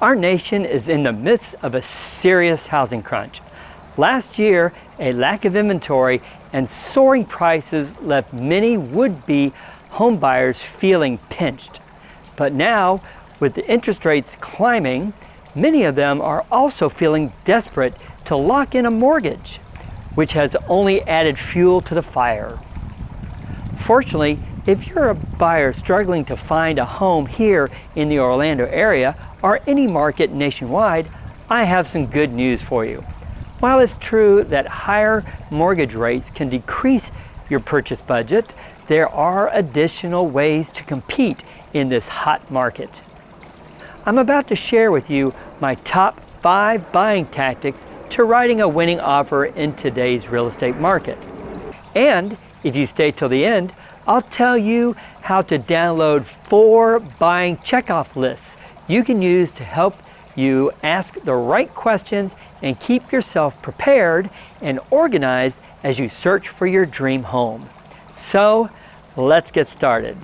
Our nation is in the midst of a serious housing crunch. Last year, a lack of inventory and soaring prices left many would-be homebuyers feeling pinched. But now, with the interest rates climbing, many of them are also feeling desperate to lock in a mortgage, which has only added fuel to the fire. Fortunately, if you're a buyer struggling to find a home here in the Orlando area or any market nationwide, I have some good news for you. While it's true that higher mortgage rates can decrease your purchase budget, there are additional ways to compete in this hot market. I'm about to share with you my top 5 buying tactics to writing a winning offer in today's real estate market. And if you stay till the end, I'll tell you how to download 4 buying checkoff lists you can use to help you ask the right questions and keep yourself prepared and organized as you search for your dream home. So, let's get started.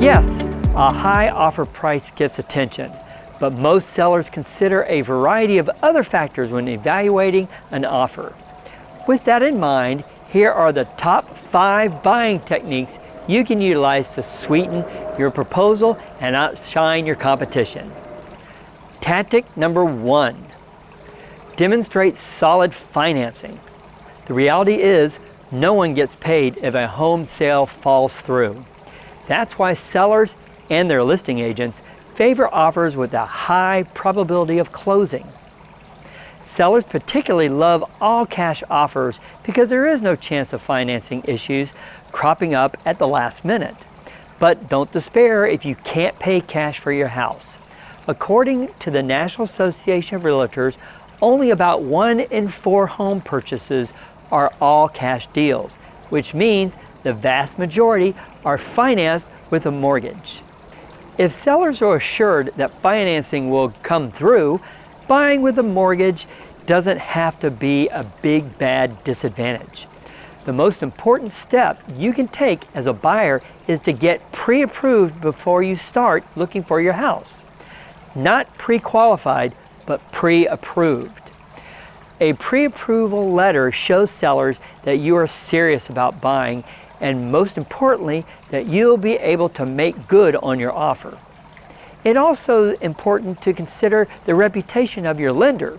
Yes, a high offer price gets attention, but most sellers consider a variety of other factors when evaluating an offer. With that in mind, here are the top 5 buying techniques you can utilize to sweeten your proposal and outshine your competition. Tactic number 1, demonstrate solid financing. The reality is, no one gets paid if a home sale falls through. That's why sellers and their listing agents favor offers with a high probability of closing. Sellers particularly love all cash offers because there is no chance of financing issues cropping up at the last minute. But don't despair if you can't pay cash for your house. According to the National Association of Realtors, only about 1 in 4 home purchases are all cash deals, which means the vast majority are financed with a mortgage. If sellers are assured that financing will come through, buying with a mortgage doesn't have to be a big bad disadvantage. The most important step you can take as a buyer is to get pre-approved before you start looking for your house. Not pre-qualified, but pre-approved. A pre-approval letter shows sellers that you are serious about buying, and most importantly, that you'll be able to make good on your offer. It's also important to consider the reputation of your lender.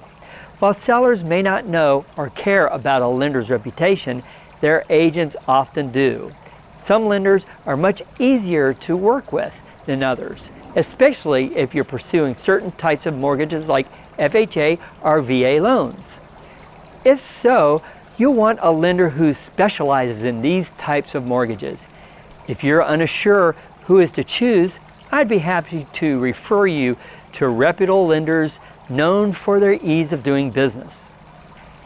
While sellers may not know or care about a lender's reputation, their agents often do. Some lenders are much easier to work with than others, especially if you're pursuing certain types of mortgages like FHA or VA loans. If so, you'll want a lender who specializes in these types of mortgages. If you're unsure who is to choose, I'd be happy to refer you to reputable lenders known for their ease of doing business.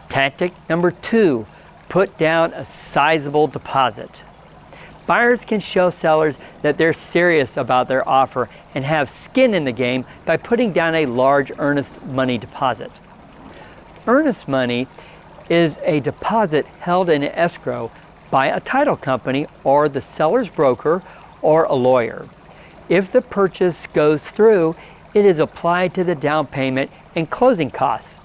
Tactic number 2, put down a sizable deposit. Buyers can show sellers that they're serious about their offer and have skin in the game by putting down a large earnest money deposit. Earnest money is a deposit held in escrow by a title company or the seller's broker or a lawyer. If the purchase goes through, it is applied to the down payment and closing costs.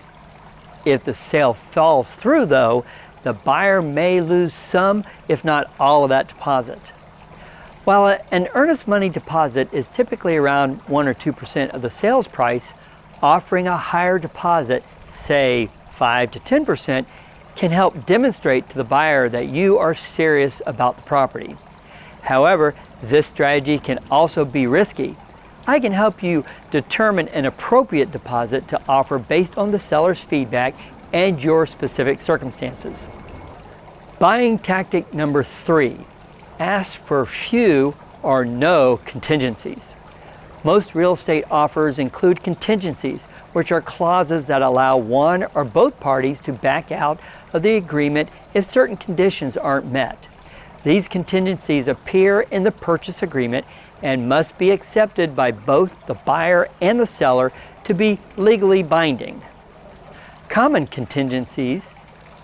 If the sale falls through though, the buyer may lose some, if not all of that deposit. While an earnest money deposit is typically around 1 or 2% of the sales price, offering a higher deposit, say 5 to 10%, can help demonstrate to the buyer that you are serious about the property. However, this strategy can also be risky. I can help you determine an appropriate deposit to offer based on the seller's feedback and your specific circumstances. Buying tactic number 3, ask for few or no contingencies. Most real estate offers include contingencies, which are clauses that allow one or both parties to back out of the agreement if certain conditions aren't met. These contingencies appear in the purchase agreement and must be accepted by both the buyer and the seller to be legally binding. Common contingencies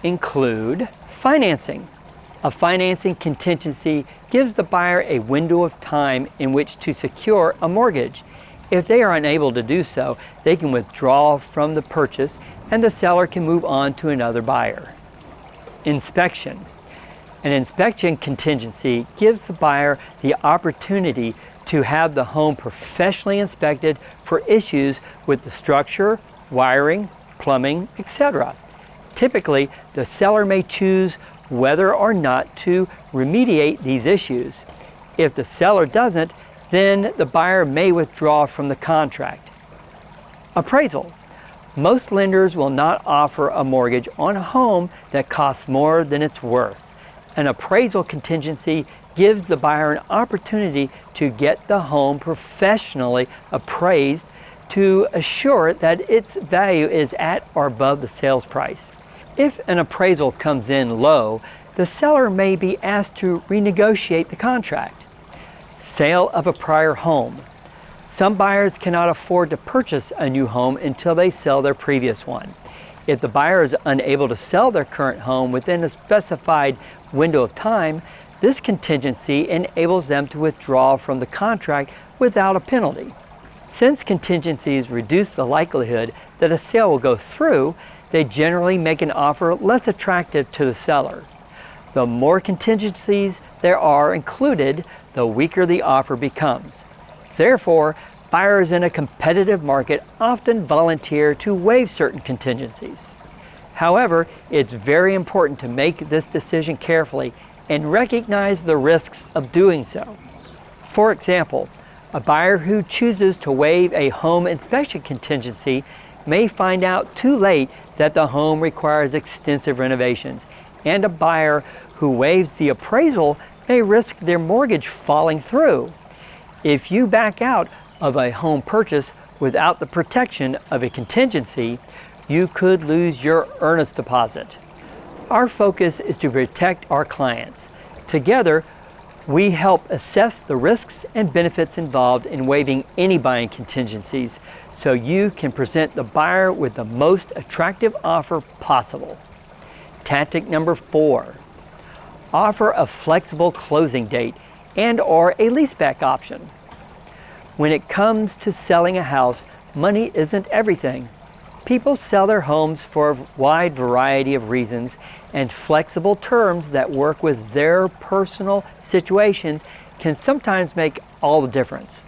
include financing. A financing contingency gives the buyer a window of time in which to secure a mortgage. If they are unable to do so, they can withdraw from the purchase and the seller can move on to another buyer. Inspection. An inspection contingency gives the buyer the opportunity to have the home professionally inspected for issues with the structure, wiring, plumbing, etc. Typically, the seller may choose whether or not to remediate these issues. If the seller doesn't, then the buyer may withdraw from the contract. Appraisal. Most lenders will not offer a mortgage on a home that costs more than it's worth. An appraisal contingency gives the buyer an opportunity to get the home professionally appraised to assure that its value is at or above the sales price. If an appraisal comes in low, the seller may be asked to renegotiate the contract. Sale of a prior home. Some buyers cannot afford to purchase a new home until they sell their previous one. If the buyer is unable to sell their current home within a specified window of time, this contingency enables them to withdraw from the contract without a penalty. Since contingencies reduce the likelihood that a sale will go through, they generally make an offer less attractive to the seller. The more contingencies there are included, the weaker the offer becomes. Therefore, buyers in a competitive market often volunteer to waive certain contingencies. However, it's very important to make this decision carefully and recognize the risks of doing so. For example, a buyer who chooses to waive a home inspection contingency may find out too late that the home requires extensive renovations, and a buyer who waives the appraisal may risk their mortgage falling through. If you back out of a home purchase without the protection of a contingency, you could lose your earnest deposit. Our focus is to protect our clients. Together, we help assess the risks and benefits involved in waiving any buying contingencies so you can present the buyer with the most attractive offer possible. Tactic number 4, offer a flexible closing date and/or a leaseback option. When it comes to selling a house, money isn't everything. People sell their homes for a wide variety of reasons, and flexible terms that work with their personal situations can sometimes make all the difference.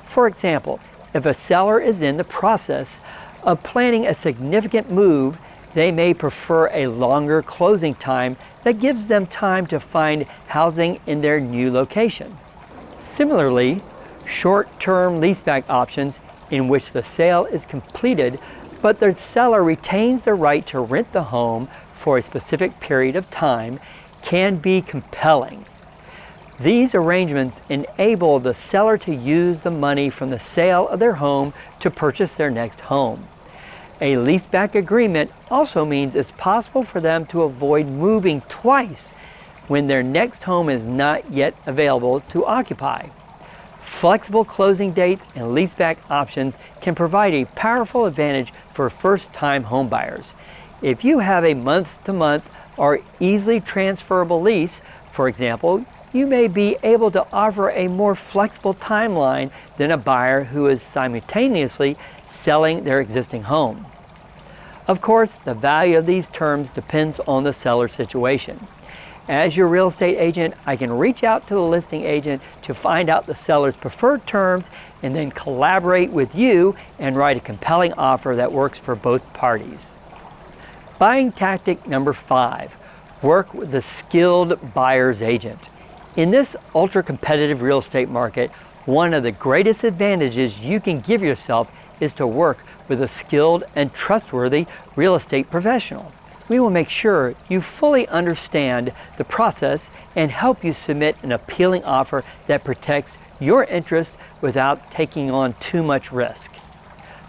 For example, if a seller is in the process of planning a significant move, they may prefer a longer closing time that gives them time to find housing in their new location. Similarly, short-term leaseback options in which the sale is completed but the seller retains the right to rent the home for a specific period of time can be compelling. These arrangements enable the seller to use the money from the sale of their home to purchase their next home. A leaseback agreement also means it's possible for them to avoid moving twice when their next home is not yet available to occupy. Flexible closing dates and leaseback options can provide a powerful advantage for first-time homebuyers. If you have a month-to-month or easily transferable lease, for example, you may be able to offer a more flexible timeline than a buyer who is simultaneously selling their existing home. Of course, the value of these terms depends on the seller's situation. As your real estate agent, I can reach out to the listing agent to find out the seller's preferred terms and then collaborate with you and write a compelling offer that works for both parties. Buying tactic number 5, work with the skilled buyer's agent. In this ultra-competitive real estate market, one of the greatest advantages you can give yourself is to work with a skilled and trustworthy real estate professional. We will make sure you fully understand the process and help you submit an appealing offer that protects your interest without taking on too much risk.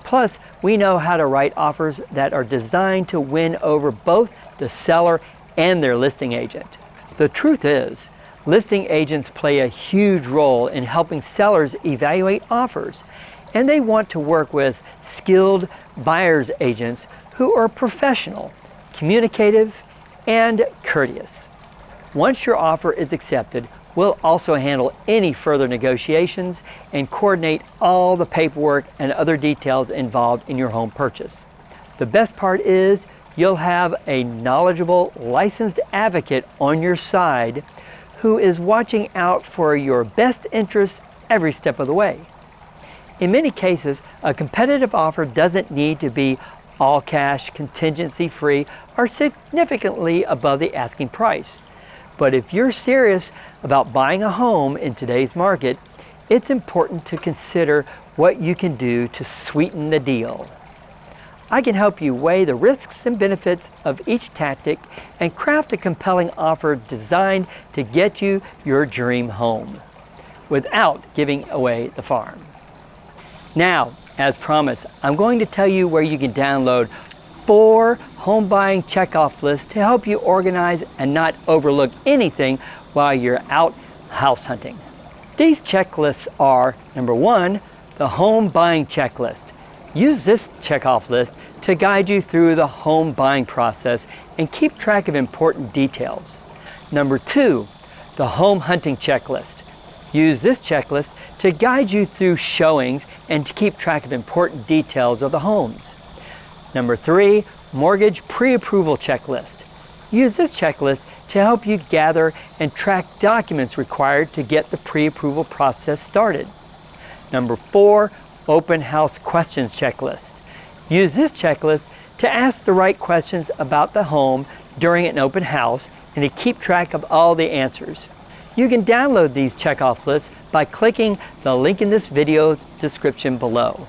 Plus, we know how to write offers that are designed to win over both the seller and their listing agent. The truth is, listing agents play a huge role in helping sellers evaluate offers, and they want to work with skilled buyer's agents who are professional, communicative, and courteous. Once your offer is accepted, we'll also handle any further negotiations and coordinate all the paperwork and other details involved in your home purchase. The best part is you'll have a knowledgeable, licensed advocate on your side who is watching out for your best interests every step of the way. In many cases, a competitive offer doesn't need to be all cash, contingency free, or significantly above the asking price. But if you're serious about buying a home in today's market, it's important to consider what you can do to sweeten the deal. I can help you weigh the risks and benefits of each tactic and craft a compelling offer designed to get you your dream home without giving away the farm. Now, as promised, I'm going to tell you where you can download 4 home buying checkoff lists to help you organize and not overlook anything while you're out house hunting. These checklists are, number 1, the home buying checklist. Use this checkoff list to guide you through the home buying process and keep track of important details. Number 2, the home hunting checklist. Use this checklist to guide you through showings and to keep track of important details of the homes. Number 3, mortgage pre-approval checklist. Use this checklist to help you gather and track documents required to get the pre-approval process started. Number 4, open house questions checklist. Use this checklist to ask the right questions about the home during an open house and to keep track of all the answers. You can download these checkoff lists by clicking the link in this video description below.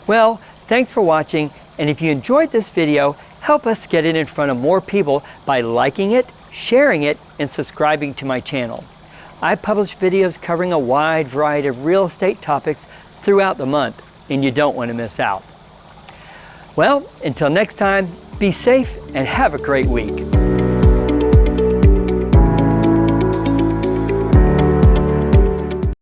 Well, thanks for watching, and if you enjoyed this video, help us get it in front of more people by liking it, sharing it, and subscribing to my channel. I publish videos covering a wide variety of real estate topics throughout the month, and you don't want to miss out. Well, until next time, be safe and have a great week.